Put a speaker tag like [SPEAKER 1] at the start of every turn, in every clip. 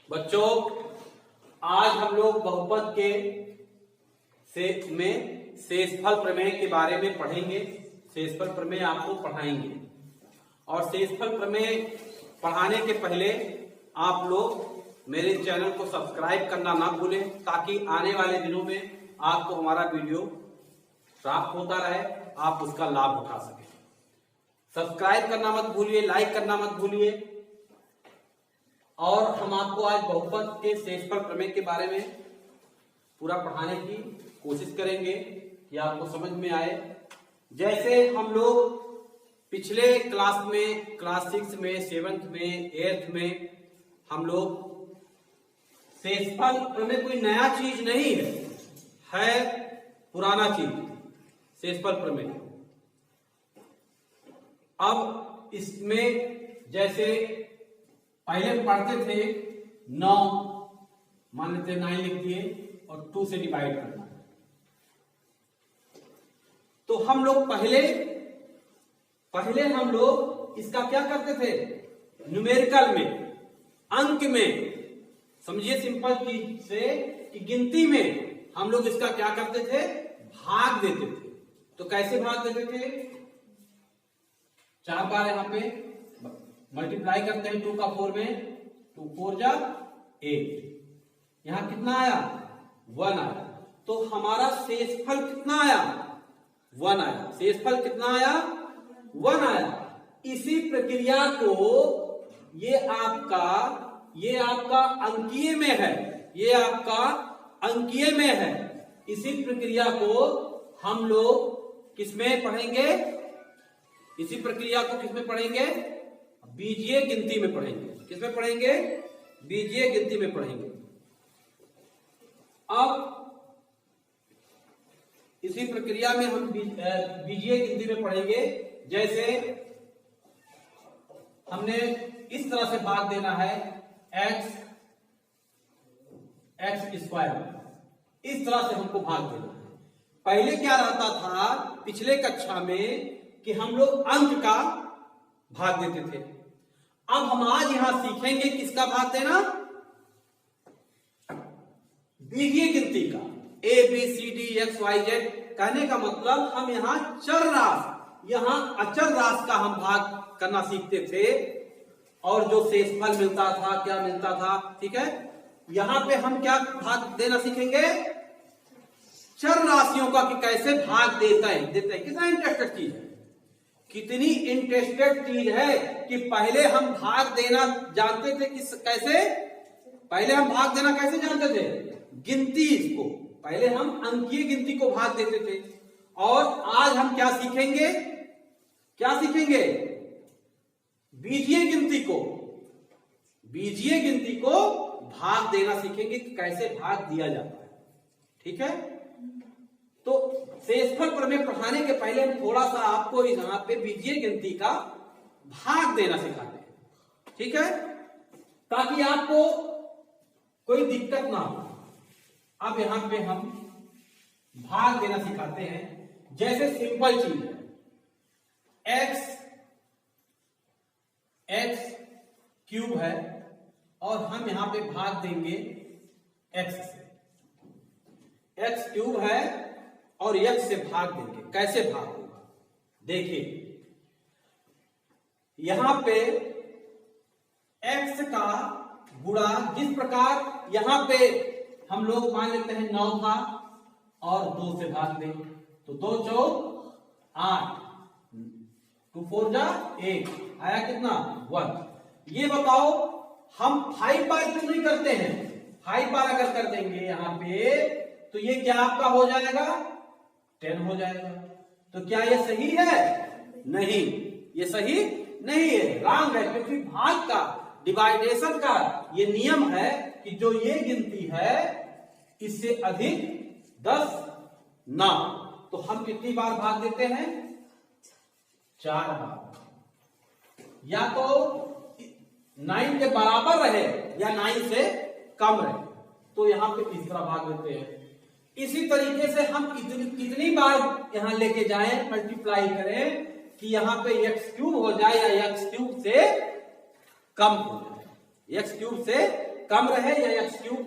[SPEAKER 1] बच्चों, आज हम लोग बहुपद के शेषफल प्रमेय के बारे में पढ़ेंगे। शेषफल प्रमेय आपको पढ़ाएंगे और शेषफल प्रमेय पढ़ाने के पहले आप लोग मेरे चैनल को सब्सक्राइब करना ना भूलें, ताकि आने वाले दिनों में आपको हमारा वीडियो प्राप्त होता रहे, आप उसका लाभ उठा सकें। सब्सक्राइब करना मत भूलिए, लाइक करना मत भूलिए। और हम आपको आज बहुपद के शेषफल प्रमेय के बारे में पूरा पढ़ाने की कोशिश करेंगे कि आपको समझ में आए। जैसे हम लोग पिछले क्लास में, क्लास 6 में, 7th में, 8th में हम लोग शेषफल प्रमेय कोई नया चीज नहीं है पुराना चीज शेषफल प्रमेय। अब इसमें जैसे पहले पढ़ते थे 9, मान लेते 9 लिख दिए और 2 से डिवाइड करना है। तो हम लोग पहले हम लोग इसका क्या करते थे, न्यूमेरिकल में, अंक में, समझिए सिंपल चीज से कि गिनती में हम लोग इसका क्या करते थे, भाग देते थे। तो कैसे भाग देते थे, 4 बार यहां पे मल्टीप्लाई करते हैं 2 का 4 में, 2 4 जा 8, यहां कितना आया, 1 आया। तो हमारा शेषफल कितना आया, 1 आया। शेषफल कितना आया, 1 आया। इसी प्रक्रिया को ये आपका अंकीय में है, ये आपका अंकीय में है। इसी प्रक्रिया को हम लोग किसमें पढ़ेंगे, इसी प्रक्रिया को किसमें पढ़ेंगे, बीजीय गिनती में पढ़ेंगे। किसमें पढ़ेंगे, बीजीय गिनती में पढ़ेंगे। अब इसी प्रक्रिया में हम बीजीय गिनती में पढ़ेंगे। जैसे हमने इस तरह से भाग देना है, x स्क्वायर, इस तरह से हमको भाग देना है। पहले क्या रहता था पिछले कक्षा में कि हम लोग अंक का भाग देते थे। अब हम आज यहां सीखेंगे किसका भाग देना, बीजीय गिनती का। A B C D X Y Z कहने का मतलब हम यहां चर राशि, यहां अचर राशि का हम भाग करना सीखते थे। और जो शेषफल मिलता था, क्या मिलता था, ठीक है। यहां पे हम क्या भाग देना सीखेंगे, चर राशियों का कि कैसे भाग देता है। कितना इंटरेस्टेड चीज है, कितनी इंटरेस्टेड चीज है कि पहले हम भाग देना जानते थे कैसे, पहले हम भाग देना कैसे जानते थे, गिनती को, पहले हम अंकीय गिनती को भाग देते थे। और आज हम क्या सीखेंगे, बीजीय गिनती को, बीजीय गिनती को भाग देना सीखेंगे कि कैसे भाग दिया जाता है, ठीक है। तो शेषफल प्रमेय पढ़ाने के पहले हम थोड़ा सा आपको यहां पे बीजीय गिनती का भाग देना सिखाते हैं, ठीक है, ताकि आपको कोई दिक्कत ना हो। अब यहां पे हम भाग देना सिखाते हैं। जैसे सिंपल चीज है, x क्यूब है और हम यहां पे भाग देंगे x से। x क्यूब है और x से भाग देंगे। कैसे भाग होगा, देखिए यहां पे x का गुणा, जिस प्रकार यहां पे हम लोग मान लेते हैं 9 था और 2 से भाग दें, तो 2 4 8, 2 4 जा 8, आया कितना, 1। ये बताओ हम 5 बार क्यों नहीं करते हैं, 5 बार अगर कर देंगे यहां पे तो ये क्या आपका हो जाएगा, 10 हो जाएगा। तो क्या ये सही है, नहीं, ये सही नहीं है, रॉन्ग है। क्योंकि भाग का, डिवाइडेशन का ये नियम है कि जो ये गिनती है इससे अधिक 10 ना। तो हम कितनी बार भाग देते हैं, 4 बार। या तो 9 के बराबर रहे या 9 से कम रहे, तो यहां पे तीसरा भाग देते हैं। इसी तरीके से हम कितनी बार यहां लेके जाएं, मल्टीप्लाई करें कि यहां पे x क्यूब हो जाए या x क्यूब से कम हो जाए, x क्यूब से कम रहे या एक्स क्यूब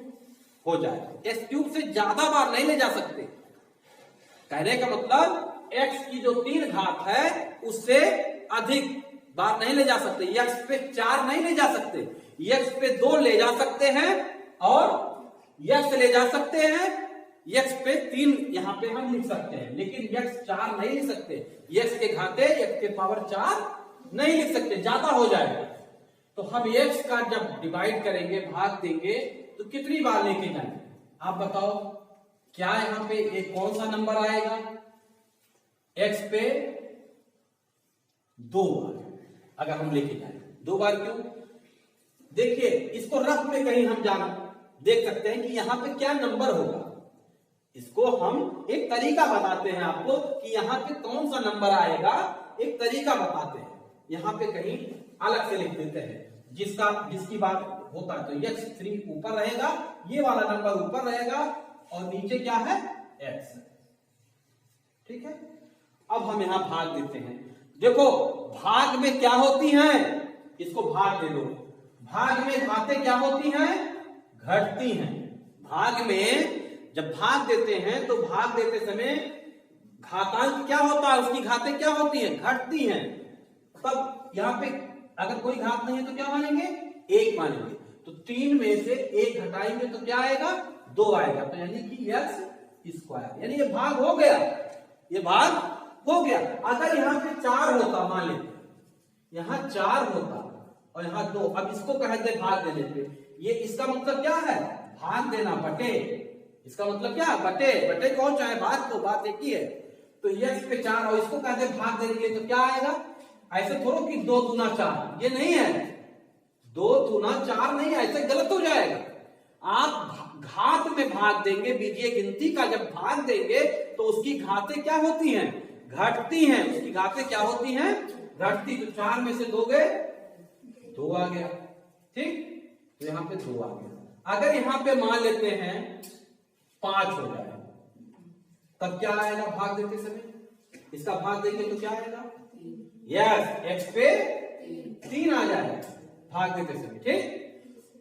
[SPEAKER 1] हो जाए। एक्स क्यूब से ज्यादा बार नहीं ले जा सकते। कहने का मतलब एक्स की जो 3 घात है उससे अधिक बार नहीं ले जा सकते। एक्स पे 4 नहीं ले जा सकते, एक्स पे 2 ले जा सकते हैं और एक्स ले जा सकते हैं, एक्स पे 3 यहां पे हम लिख सकते हैं, लेकिन एक्स 4 नहीं लिख सकते। एक्स के घाते एक्स के पावर 4 नहीं लिख सकते, ज्यादा हो जाएगा। तो हम एक्स का जब डिवाइड करेंगे, भाग देंगे, तो कितनी बार लेके जाएंगे आप बताओ। क्या यहां पे एक कौन सा नंबर आएगा? एक्स पे 2 बार अगर हम लेके जाए। 2 बार क्यों? देखिए इसको रफ में कहीं हम जान देख सकते हैं कि यहां पे क्या नंबर होगा। इसको हम एक तरीका बताते हैं आपको कि यहां पे कौन सा नंबर आएगा, एक तरीका बताते हैं। यहां पे कहीं अलग से लिख देते हैं, जिसकी बात होता है। तो x3 ऊपर रहेगा, ये वाला नंबर ऊपर रहेगा और नीचे क्या है? x। ठीक है, अब हम यहां भाग देते हैं। देखो भाग में क्या होती हैं, इसको भाग दे दो। भाग में घातें क्या होती हैं? घटती हैं। भाग में जब भाग देते हैं तो भाग देते समय घातांक क्या होता है, उसकी घातें क्या होती हैं? घटती हैं। तब यहां पे अगर कोई घात नहीं है तो क्या मानेंगे? 1 मानेंगे। तो 3 में से 1 घटाएंगे तो क्या आएगा? 2 आएगा। तो यानी कि x², यानी ये भाग हो गया, ये भाग हो गया। अगर यहां पे 4 होता, मान लेते यहां 4 होता और यहां 2, अब इसको कहते भाग देने पे, ये इसका मतलब क्या है? भाग देना, बटे। इसका मतलब क्या? बटे। बटे कौन चाहे भाग, तो बात एक ही है। तो x पे 4 और इसको कहते भाग देने तो क्या आएगा? ऐसे थोड़ा कि 2 दूना 4, ये नहीं है। 2 दूना 4 नहीं, ऐसे गलत हो जाएगा। आप घात में भाग देंगे, बीजीय गिनती का जब भाग देंगे तो उसकी घातें क्या होती हैं? घटती हैं। उसकी घातें क्या होती हैं? घटती। तो 4 में से 2 गए, 2 आ गया। ठीक, तो यहां पे 2 आ गया। अगर यहां पे मान लेते हैं 5 हो जाए, तब क्या आएगा भाग देते समय? इसका भाग देंगे तो क्या आएगा? यस, एक्स पे 3 आ जाएगा भाग देते समय। ठीक,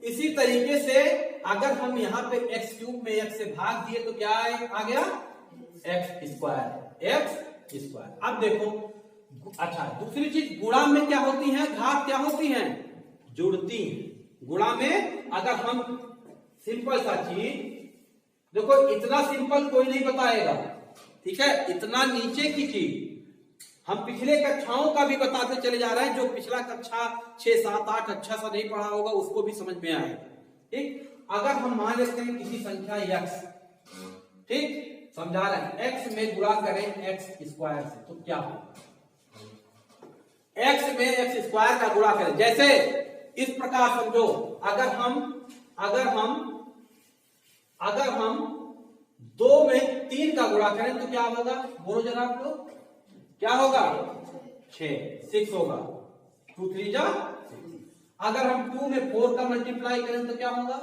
[SPEAKER 1] इसी तरीके से अगर हम यहां पे x³ में x से भाग दिए तो क्या आ गया? x²। अब देखो, अच्छा दूसरी चीज, गुणा में क्या होती है? घात क्या होती हैं? जुड़ती हैं। गुणा में अगर हम सिंपल सा चीज, देखो इतना सिंपल कोई नहीं बताएगा, ठीक है? इतना नीचे की चीज हम पिछले कक्षाओं का भी बताते चले जा रहे हैं। जो पिछला कक्षा 6, 7, 8 अच्छा सा नहीं पढ़ा होगा उसको भी समझ में आएगा। ठीक, अगर हम मान लेते हैं किसी संख्या x, ठीक, समझा रहे हैं, x में गुणा करें x² से तो क्या होगा? x में x² का गुणा करें, जैसे इस प्रकार समझो, अगर हम 2 में 3 का गुणा करें तो क्या होगा? बोलो जरा आप लोग, क्या होगा? 6 होगा। 2 3 जा 6। अगर हम 2 में 4 का मल्टीप्लाई करें तो क्या होगा?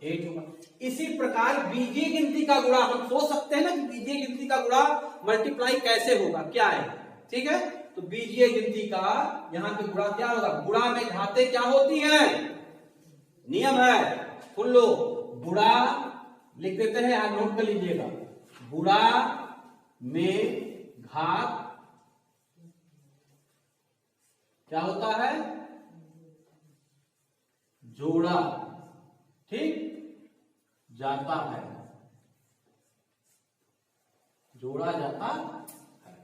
[SPEAKER 1] 8 होगा। इसी प्रकार बीजीय गिनती का गुणा, हम सोच सकते हैं ना कि बीजीय गिनती का गुणा मल्टीप्लाई कैसे होगा, क्या है? ठीक है, तो बीजीय गिनती का यहां पे गुणा क्या होगा? गुणा में घातें क्या होती हैं? नियम है, सुन लो। गुणा लिख देते हैं, आप नोट कर लीजिएगा। गुणा में घात क्या होता है? जोड़ा, ठीक, जाता है, जोड़ा जाता है।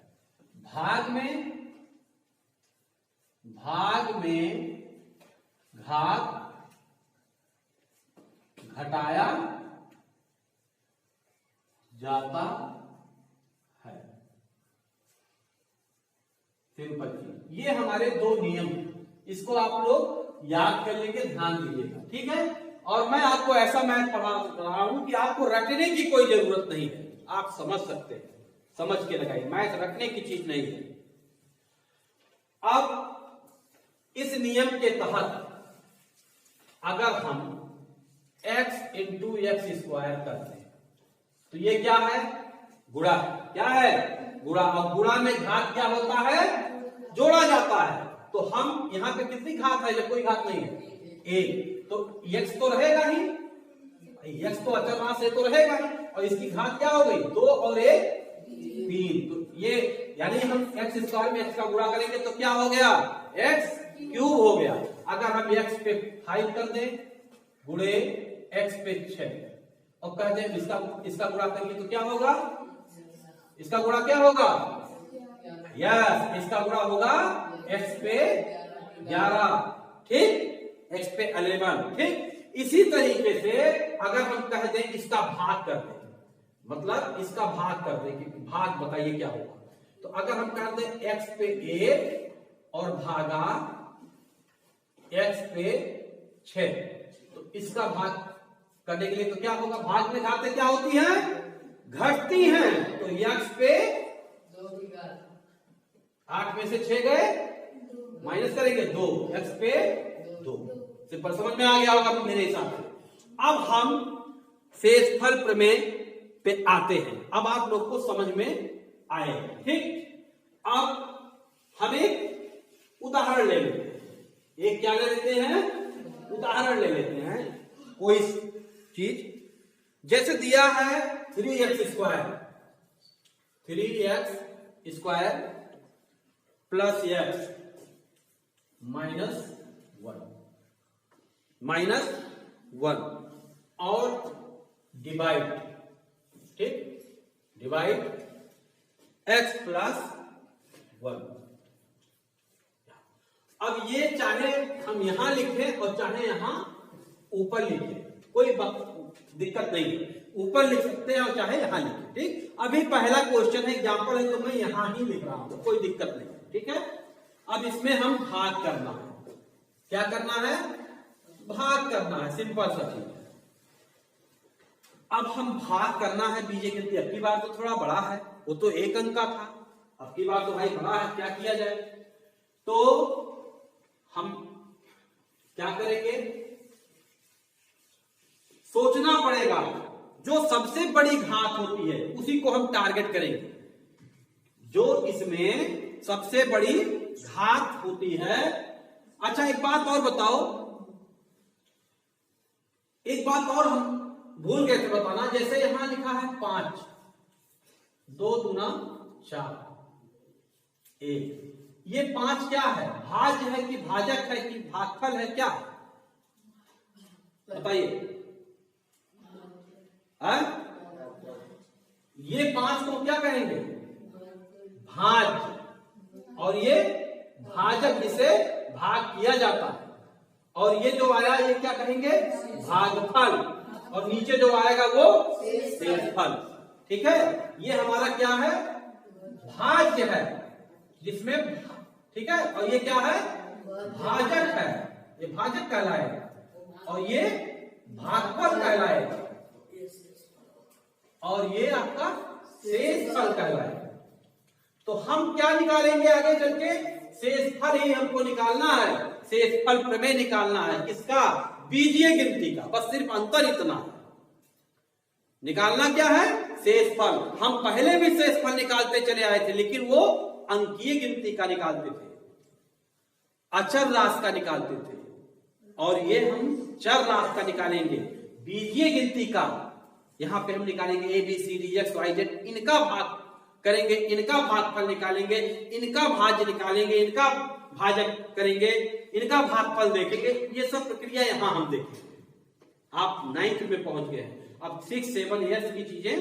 [SPEAKER 1] भाग में घात घटाया जाता है। सिंपल चीज, ये हमारे 2 नियम, इसको आप लोग याद कर लेंगे, ध्यान दीजिएगा। ठीक है, और मैं आपको ऐसा मैथ पढ़ा रहा हूं कि आपको रटने की कोई जरूरत नहीं है, आप समझ सकते हैं, समझ के लगाइए। मैथ रटने की चीज नहीं है। अब इस नियम के तहत अगर हम x × x² करते हैं तो ये क्या है? गुणा। क्या है? गुणा। और गुणा में घात क्या होता है? जोड़ा जाता है। तो हम यहां पे कितनी घात है? जब कोई घात नहीं है, 1। तो x तो रहेगा ही, x तो अचर राशि तो रहेगा ही, और इसकी घात क्या हो गई 2 और 1 3। तो ये यानी हम x स्क्वायर में x का गुणा करेंगे तो क्या हो गया x क्यूब हो गया। अगर हम x पे 5 कर दें गुणे x पे 6 और कह दें इसका गुणा करेंगे तो क्या होगा, इसका गुणा क्या होगा, यस इसका गुणा होगा x पे 11, ठीक, x पे 11, ठीक। इसी तरीके से अगर हम कह दें इसका भाग कर दें, मतलब इसका भाग कर दें कि भाग बताइए क्या होगा, तो अगर हम कह दें x पे 1 और भागा x पे 6, तो इसका भाग करने के लिए तो क्या होगा, भाग में घातें क्या होती हैं, घटती हैं। तो x पे 8 में से 6 गए, माइनस करेंगे 2, x पे 2। सिंपल समझ में आ गया होगा मेरे हिसाब से। अब हम शेषफल प्रमेय पे आते हैं, अब आप लोग को समझ में आए, ठीक। अब हम एक उदाहरण ले लेते हैं, एक क्या ले लेते हैं, उदाहरण ले लेते हैं। कोई चीज जैसे दिया है 3x square plus x minus 1 और डिवाइड, ठीक, डिवाइड x प्लस 1। अब ये चाहे हम यहां लिखें और चाहे यहां ऊपर लिखें, कोई दिक्कत नहीं है, ऊपर लिख सकते हैं और चाहे यहां लिखें, ठीक। अभी पहला क्वेश्चन है, एग्जांपल है, तो मैं यहां ही लिख रहा हूं, कोई दिक्कत नहीं, ठीक है। अब इसमें हम भाग करना है, क्या करना है, भाग करना है, सिंपल सा चीज है। अब हम भाग करना है बीजीय गिनती, अब की बार तो थोड़ा बड़ा है, वो तो 1 अंक का था, अब की बार तो भाई बड़ा है, क्या किया जाए, तो हम क्या करेंगे, सोचना पड़ेगा, जो सबसे बड़ी घात होती है उसी को हम टारगेट करेंगे, जो इसमें सबसे बड़ी घात होती है। अच्छा एक बात और बताओ, एक बात और हम भूल गए थे बताना, जैसे यहां लिखा है 5, 2 दूना 4 1, ये 5 क्या है, भाज्य है कि भाजक है कि भागफल है, क्या बताइए, ये 5 को क्या कहेंगे, भाज्य, और ये भाजक जिसे भाग किया जाता है, और ये जो आया ये क्या कहेंगे, भागफल, और नीचे जो आएगा वो शेषफल, ठीक है। ये हमारा क्या है, भाज्य है जिसमें, ठीक है, और ये क्या है, भाजक है, ये भाजक कहलाएगा, और ये भागफल कहलाएगा, और ये आपका शेषफल कहलाएगा। तो हम क्या निकालेंगे आगे चल के, शेषफल ही हमको निकालना है, शेषफल प्रमेय निकालना है, किसका, बीजीय गिनती का, बस सिर्फ अंतर इतना है, निकालना क्या है, शेषफल। हम पहले भी शेषफल निकालते चले आए थे, लेकिन वो अंकीय गिनती का निकालते थे, अचर राशि का निकालते थे, और ये हम चर राशि का निकालेंगे, बीजीय गिनती का। यहां पे हम निकालेंगे ABCD XYZ, इनका भाग करेंगे, इनका भागफल निकालेंगे, इनका भाज्य निकालेंगे, इनका भाजक करेंगे, इनका भागफल देखेंगे, ये सब प्रक्रिया यहां हम देखेंगे। आप 9th में पहुंच गए हैं, अब 6, 7 ईयर्स की चीजें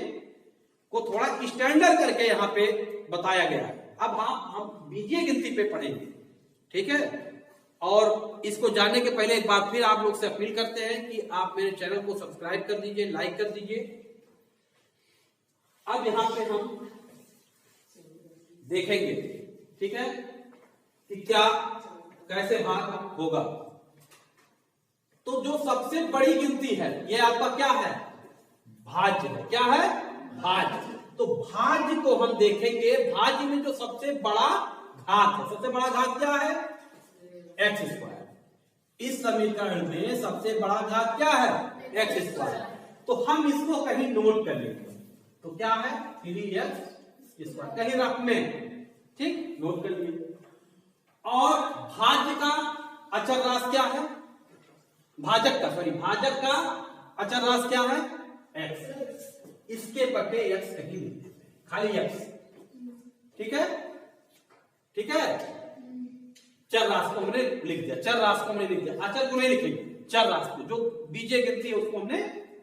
[SPEAKER 1] को थोड़ा स्टैंडर्ड करके यहां पे बताया गया है। अब हम बीजीय गिनती पे पढ़ेंगे, ठीक है। और इसको जानने के पहले एक बार फिर आप लोग से अपील करते हैं कि आप मेरे चैनल को सब्सक्राइब कर दीजिए, लाइक कर दीजिए। अब यहां पे हम देखेंगे, ठीक है, कि क्या कैसे भाग होगा। तो जो सबसे बड़ी गिनती है ये आपका क्या है, भाज्य है, क्या है, भाज्य। तो भाज्य को हम देखेंगे, भाज्य में जो सबसे बड़ा घात है, सबसे बड़ा घात क्या है, एक्स स्क्वायर। इस समीकरण में सबसे बड़ा घात क्या है, एक्स स्क्वायर। तो हम इसको कहीं नोट कर लेंगे, तो क्या है 3x स्क्वायर, कहीं रफ में, ठीक, नोट कर लिए। और भाज्य का अचर राशि क्या है, भाजक का, सॉरी भाजक का अचरराशि क्या है? x। इसके बटे x कहीं लिख देते हैं, खाली x। ठीक है, ठीक है। चर राशि को हमने लिख दिया, चर राशि को हमने लिख दिया, अचर को नहीं लिखेंगे, चर राशि को जो बीजे गिनती है उसको हमने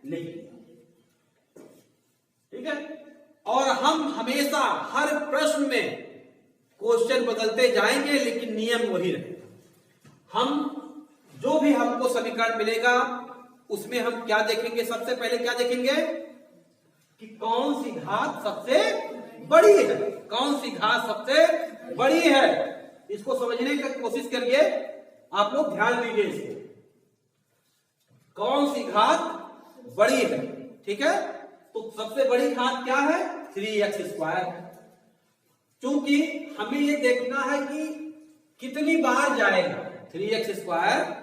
[SPEAKER 1] लिख दिया। ठीक है। और हम हमेशा हर प्रश्न में क्वेश्चन बदलते जाएंगे लेकिन नियम वही रहेगा। हम जो भी हमको समीकरण मिलेगा उसमें हम क्या देखेंगे? सबसे पहले क्या देखेंगे कि कौन सी घात सबसे बड़ी है, कौन सी घात सबसे बड़ी है। इसको समझने की कोशिश करिए, आप लोग ध्यान दीजिए इसको, कौन सी घात बड़ी है। ठीक है, तो सबसे बड़ी घात क्या है? 3x²। क्योंकि हमें ये देखना है कि कितनी बार जाएगा 3x²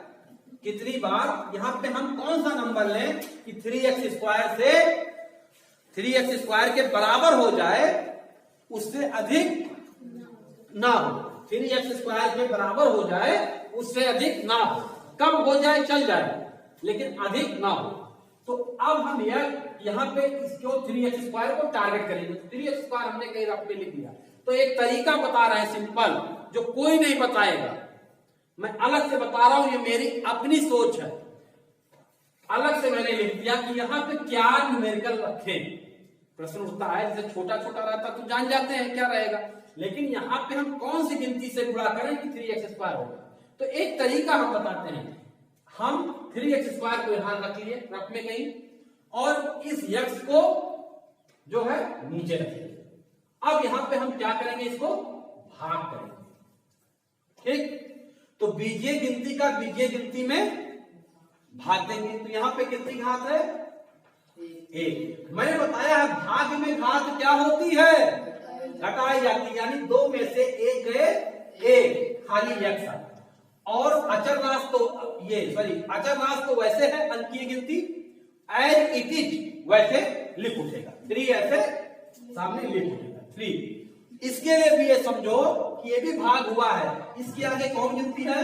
[SPEAKER 1] कितनी बार। यहां पे हम कौन सा नंबर लें कि 3x² से 3x² के बराबर हो जाए, उससे अधिक ना हो। 3x² के बराबर हो जाए, उससे अधिक ना हो। कम हो जाए चल जाए लेकिन अधिक ना हो। तो अब हम यहाँ पे इसको 3x² को टारगेट करेंगे। 3x² हमने कहीं रफ पे लिख दिया, तो एक तरीका बता रहे हैं सिंपल, जो कोई नहीं बताएगा। मैं अलग से बता रहा हूं, ये मेरी अपनी सोच है। अलग से मैंने लिख दिया कि यहाँ पे क्या न्यूमेरिकल रखें। प्रश्न उठता है, जैसे छोटा छोटा रहता तो जान जाते हैं क्या रहेगा, लेकिन यहाँ पे हम कौन सी गिनती से गुणा करें कि 3x² होगा। तो एक तरीका हम बताते हैं, हम 3x² को यहां रख लिए रफ में कहीं, और इस x को जो है नीचे रखिए। अब यहां पे हम क्या करेंगे? इसको भाग करेंगे। ठीक, तो बीजीय गिनती का बीजीय गिनती में भाग देंगे। तो यहां पे कितनी घात है? 1। मैंने बताया है भाग में घात क्या होती है? घटाई जाती है, यानी 2 में से 1 गए 1, खाली x है। और अचर राशि तो अचर राशि तो वैसे है अंकीय गिनती, एज इट इज वैसे लिख उठेगा। 3 ऐसे सामने लिख उठेगा 3। इसके लिए भी ये समझो कि ये भी भाग हुआ है। इसके आगे कौन गिनती है?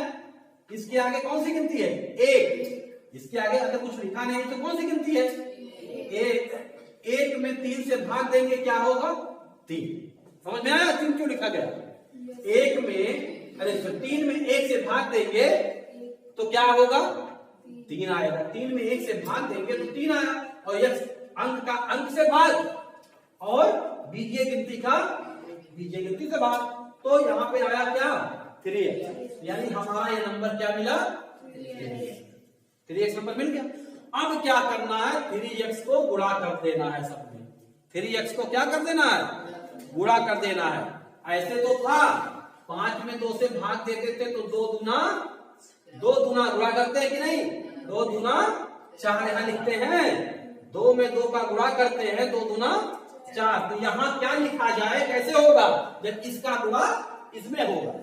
[SPEAKER 1] इसके आगे कौन सी गिनती है? 1। इसके आगे अगर कुछ लिखा नहीं तो कौन सी गिनती है? 1 में 3 से भाग देंगे, क्या होगा? 3। समझ में आया 3 क्यों लिखा गया? 3 में 1 से भाग देंगे तो क्या होगा? 3 आएगा। 3 में 1 से भाग देंगे तो 3 आया, और x अंक का अंक से भाग, और बीजीय गिनती का बीजीय गिनती से भाग। तो यहां पे आया क्या? 3x, यानी हमारा ये नंबर क्या मिला? 3x नंबर मिल गया। अब क्या करना है? 3x को गुणा कर देना है सब में। 3x को क्या कर देना है? गुणा कर देना है। ऐसे तो था 5 में 2 से भाग देते थे तो 2 दूना गुणा करते हैं कि नहीं? 2 दूना 4 यहां लिखते हैं, 2 में 2 का गुणा करते हैं, 2 दूना 4। तो यहां क्या लिखा जाए? कैसे होगा? जब इसका गुणा इसमें होगा।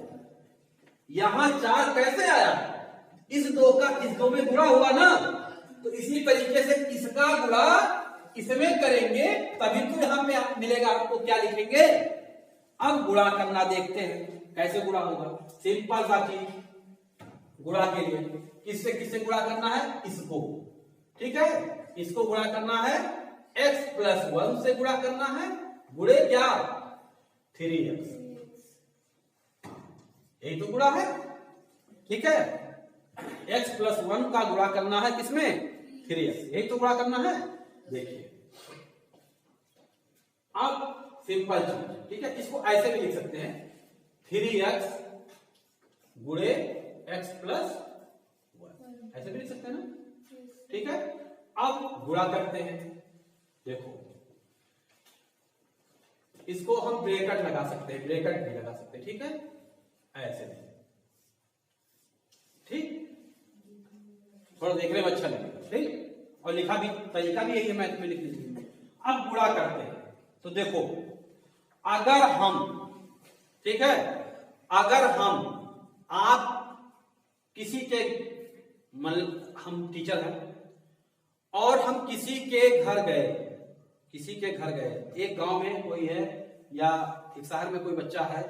[SPEAKER 1] यहां 4 कैसे आया? इस 2 का इस 2 में गुणा हुआ ना, तो इसी तरीके से इसका गुणा इसमें करेंगे तभी तो यहां पे मिलेगा। आपको क्या लिखेंगे? अब गुणा करना देखते हैं कैसे गुणा होगा। सिंपल सा चीज, गुणा के लिए किससे किससे गुणा करना है? इसको। ठीक है, इसको गुणा करना है x+1 से गुणा करना है, गुणे क्या? 3x। यही तो गुणा है। ठीक है, x+1 का गुणा करना है किसमें? 3x। यही तो गुणा करना है। देखिए अब सिंपल चीज, ठीक है, इसको ऐसे भी लिख सकते हैं 3x गुणे x+1, ऐसे भी लिख सकते हैं ना। ठीक है, अब गुणा करते हैं। देखो इसको हम ब्रैकेट लगा सकते हैं, ब्रैकेट भी लगा सकते हैं। ठीक है, ऐसे ठीक, थोड़ा देखने में अच्छा लगेगा। ठीक, और लिखा भी तरीका भी यही है, मैथ में लिख लीजिए। अब गुणा करते हैं तो देखो, अगर हम, ठीक है, अगर हम आप किसी के हम टीचर हैं और हम किसी के घर गए, एक गांव में कोई है या एक शहर में कोई बच्चा है,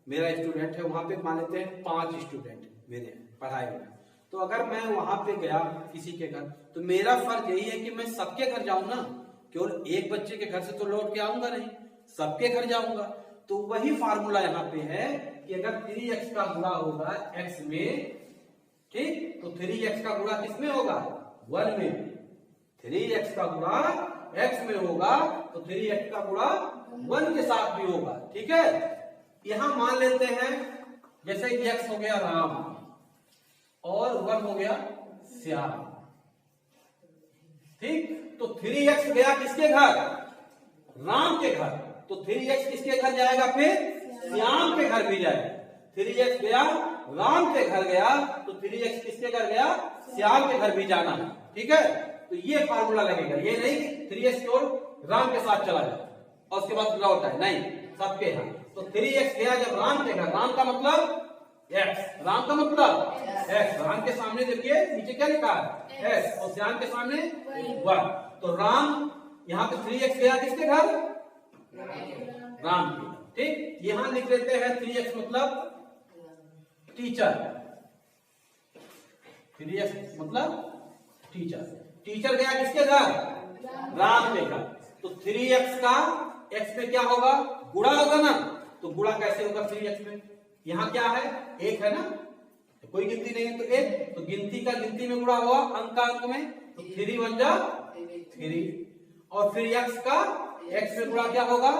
[SPEAKER 1] मेरा स्टूडेंट है, वहां पे मान लेते हैं 5 स्टूडेंट मेरे पढ़ाई में। तो अगर मैं वहां पे गया किसी के घर, तो मेरा फर्ज यही है कि मैं सबके घर जाऊं ना, केवल एक बच्चे के घर से तो लौट के आऊंगा नहीं, सबके घर जाऊंगा। तो वही फार्मूला यहाँ पे है कि अगर 3x का गुणा होगा x में, ठीक, तो 3x का गुणा किसमें होगा? 1 में। 3x का गुणा x में होगा तो 3x का गुणा 1 के साथ भी होगा, ठीक है। यहां मान लेते हैं जैसे x हो गया राम और 1 हो गया श्याम, ठीक। तो 3x गया किसके घर? राम के घर। तो 3x किसके घर जाएगा? फिर श्याम के घर भी जाएगा। 3x गया राम के घर गया तो 3x किसके घर गया? श्याम के घर भी जाना है, ठीक है। तो ये फार्मूला लगेगा, ये नहीं कि 3x केवल राम के साथ चला जाए और उसके बाद लौट आए, नहीं, सबके यहाँ। तो 3x गया जब राम के घर, राम का मतलब x, राम का मतलब x, राम के सामने देखिए नीचे क्या लिखा है? x, और श्याम के सामने 1। तो राम यहाँ पे 3x गया किसके घर? राम के, ठीक। यहां लिख लेते हैं 3x मतलब टीचर, 3x मतलब टीचर। टीचर गया किसके घर? राम के घर। तो 3x का x में क्या होगा? गुणा होगा ना। तो गुणा कैसे होगा 3x में? यहाँ क्या है? 1 है ना, तो कोई गिनती नहीं है तो 1, तो गिनती का गिनती में गुणा हुआ, अंक का अंक में, तो 3 1 जा 3। और फिर x का x में गुणा क्या होगा?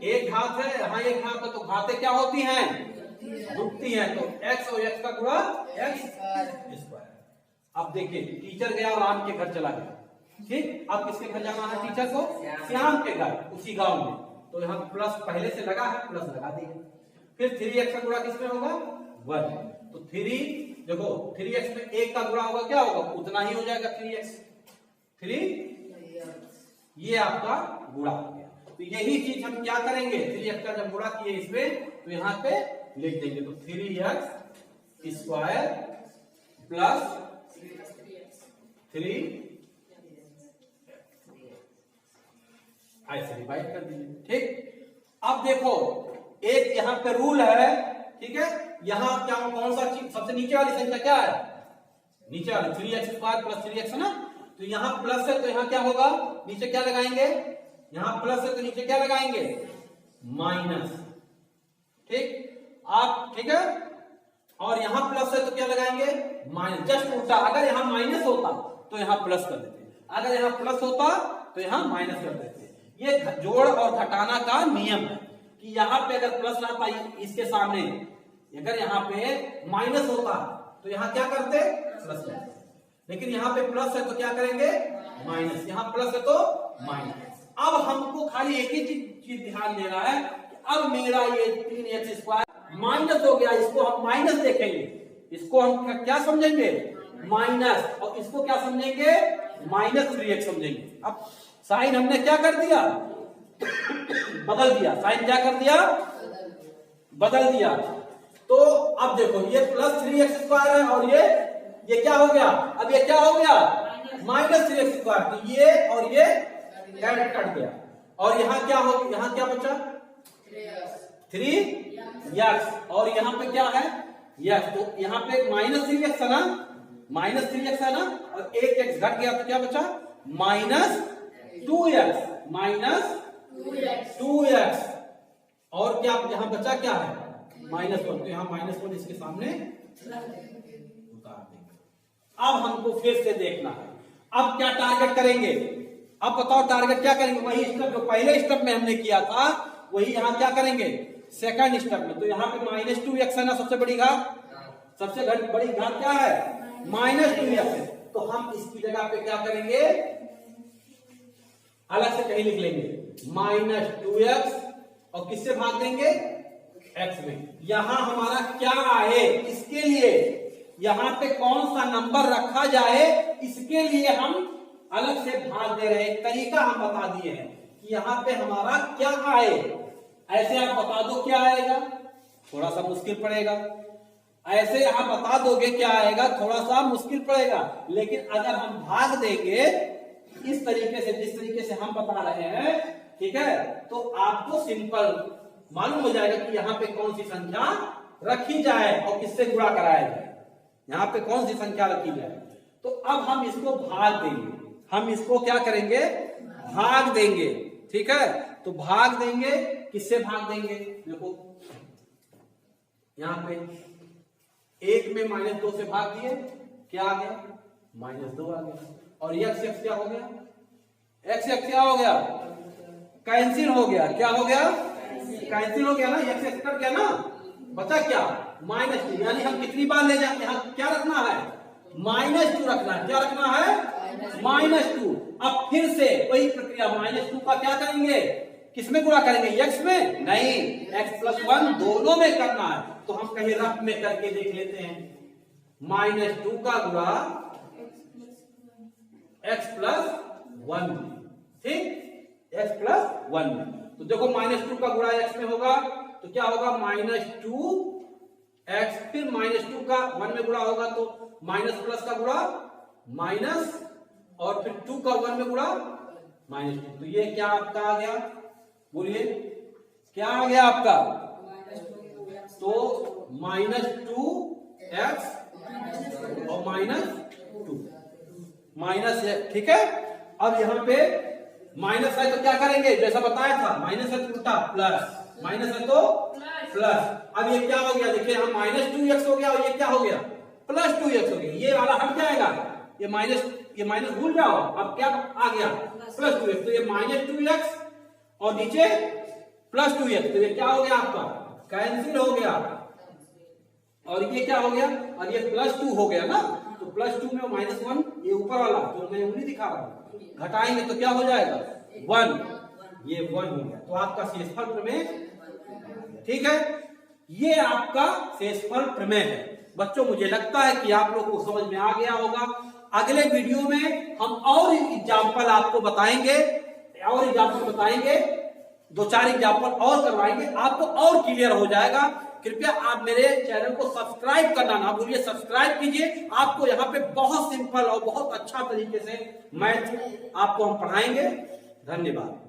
[SPEAKER 1] 1 घात है, यहाँ 1 घात है, तो घातें क्या होती हैं? जुड़ती हैं। तो x और x का गुणा x स्क्वायर। अब देखिए टीचर गया राम के घर चला गया, ठीक। अब किसके घर जाना है टीचर को? श्याम के घर, उसी गांव में। तो यहाँ प्लस पहले से लगा है, प्लस लगा दिए। फिर 3x का गुणा किसमें होगा? 1। तो 3 देखो 3x में 1 का गुणा होगा, क्या होगा? उतना ही हो जाएगा 3x, 3, ये आपका गुणा हो गया। तो यही चीज हम क्या करेंगे? 3x का जब गुणा किए इसमें तो यहाँ पे लिख देंगे, तो 3x स्क्वायर प्लस 3 ऐसे डिवाइड कर दीजिए, ठीक। अब देखो एक यहाँ पे रूल है, ठीक है। यहाँ क्या कौन सा चीज सबसे नीचे वाली संख्या क्या है? नीचे वाली 3x स्क्वायर प्लस 3x है ना। तो यहाँ प्लस है तो यहाँ क्या होगा? नीचे क्या लगाएंगे? यहाँ प्लस है तो नीचे क्या लगाएंगे? माइनस, ठीक। आप ठीक है। और यहाँ प्लस है तो क्या लगाएंगे? माइनस। जस्ट उल्टा, अगर यहाँ माइनस होता तो यहाँ प्लस कर देते, अगर यहाँ प्लस होता तो यहाँ माइनस कर देते। ये जोड़ और घटाना का नियम है कि यहाँ पे अगर प्लस रहता इसके सामने, अगर यहाँ पे माइनस होता तो यहाँ क्या करते? प्लस करते। लेकिन यहाँ पे प्लस है तो क्या करेंगे? माइनस। यहाँ प्लस है तो माइनस। अब हमको खाली एक ही चीज ध्यान देना है कि अब मेरा ये 3x स्क्वायर माइनस हो गया, इसको हम माइनस देखेंगे, इसको हम क्या समझेंगे? माइनस। और इसको क्या समझेंगे? माइनस 3x समझेंगे। अब साइन हमने क्या कर दिया? बदल दिया। साइन क्या कर दिया? बदल दिया। तो अब देखो ये प्लस 3x स्क्वायर है और ये क्या हो गया? अब ये क्या हो गया? Minus 3x square. तो ये और ये कट गया और यहाँ क्या हो? यहाँ क्या बचा? 3x। और यहाँ पे क्या है? x। तो यहाँ पे माइनस 3x है ना, माइनस 3x है ना, और एक x घट गया तो क्या बचा? Minus 2x, minus 2x। और क्या यहाँ बचा? क्या है? -1। तो यहाँ -1 इसके सामने उतार देंगे। अब हमको फिर से देखना है, अब क्या टारगेट करेंगे? अब बताओ टारगेट क्या करेंगे? वही स्टेप जो पहले स्टेप में हमने किया था वही यहाँ क्या करेंगे? सेकंड स्टेप में। तो यहाँ पे -2x है ना, सबसे बड़ी घात, सबसे बड़ी घात क्या है? -2x। तो हम इसकी जगह पे क्या करेंगे? अलग से कहीं लिख लेंगे -2x और किससे भाग देंगे? x में। यहां हमारा क्या आए इसके लिए, यहां पे कौन सा नंबर रखा जाए इसके लिए हम अलग से भाग दे रहे हैं। तरीका हम बता दिए हैं कि यहां पे हमारा क्या आए। ऐसे आप बता दो क्या आएगा, थोड़ा सा मुश्किल पड़ेगा। ऐसे आप बता दोगे क्या आएगा, थोड़ा सा मुश्किल पड़ेगा। लेकिन अगर हम भाग देंगे इस तरीके से, जिस तरीके से हम बता रहे हैं, ठीक है, तो आपको सिंपल मालूम हो जाएगा कि यहाँ पे कौन सी संख्या रखी जाए और किससे गुणा कराया जाए। यहाँ पे कौन सी संख्या रखी जाए। तो अब हम इसको भाग देंगे, हम इसको क्या करेंगे, भाग देंगे। ठीक है, तो भाग देंगे, किससे भाग देंगे, देखो यहां पे 1 में -2 से भाग दिए, क्या आ गया, -2 आ गया। और x क्या हो गया, x क्या हो गया, कैंसिल हो गया। क्या हो गया, कैंसिल हो गया ना, x कट गया ना, बचा क्या, -2। यानी हम कितनी बार ले जाते हैं, क्या रखना है, -2 रखना है। क्या रखना है, -2। अब फिर से वही प्रक्रिया, -2 का क्या करेंगे, किसमें गुणा करेंगे, x में नहीं, x+1 दोनों में करना है। तो हम कहीं रफ में करके देख लेते हैं, -2 का गुणा x+1, ठीक, x+1 में। तो देखो -2 का गुणा x में होगा तो क्या होगा, -2x, फिर -2 का 1 में गुणा होगा तो माइनस प्लस का गुणा माइनस, और फिर 2 का 1 में गुणा -2। तो ये क्या आपका आ गया, बोलिए क्या आ गया आपका, तो -2x और -2 माइनस है। ठीक है, अब यहाँ पे माइनस है तो क्या करेंगे, जैसा बताया था, माइनस है तो उल्टा प्लस, माइनस है तो प्लस। अब ये क्या हो गया, देखिए हम -2x हो गया और ये क्या हो गया, +2x हो गया। ये वाला हट जाएगा, ये माइनस भूल जाओ, अब क्या आ गया, +2x। तो ये -2x और नीचे +2x, तो ये क्या हो गया आपका, कैंसिल हो गया। और ये क्या हो गया, और ये +2 हो गया ना, तो +2 में -1, ये ऊपर वाला जो मैं उंगली दिखा रहा हूं, घटाएंगे तो क्या हो जाएगा, 1, ये 1 हो गया। तो आपका शेषफल प्रमेय, ठीक है, ये आपका शेषफल प्रमेय है। बच्चों मुझे लगता है कि आप लोग को समझ में आ गया होगा। अगले वीडियो में हम और एग्जाम्पल आपको बताएंगे, और एग्जाम्पल बताएंगे, 2-4 एग्जाम्पल और करवाएंगे, आपको और क्लियर हो जाएगा। कृपया आप मेरे चैनल को सब्सक्राइब करना ना भूलिए, सब्सक्राइब कीजिए। आपको यहाँ पे बहुत सिंपल और बहुत अच्छा तरीके से मैथ आपको हम पढ़ाएंगे। धन्यवाद।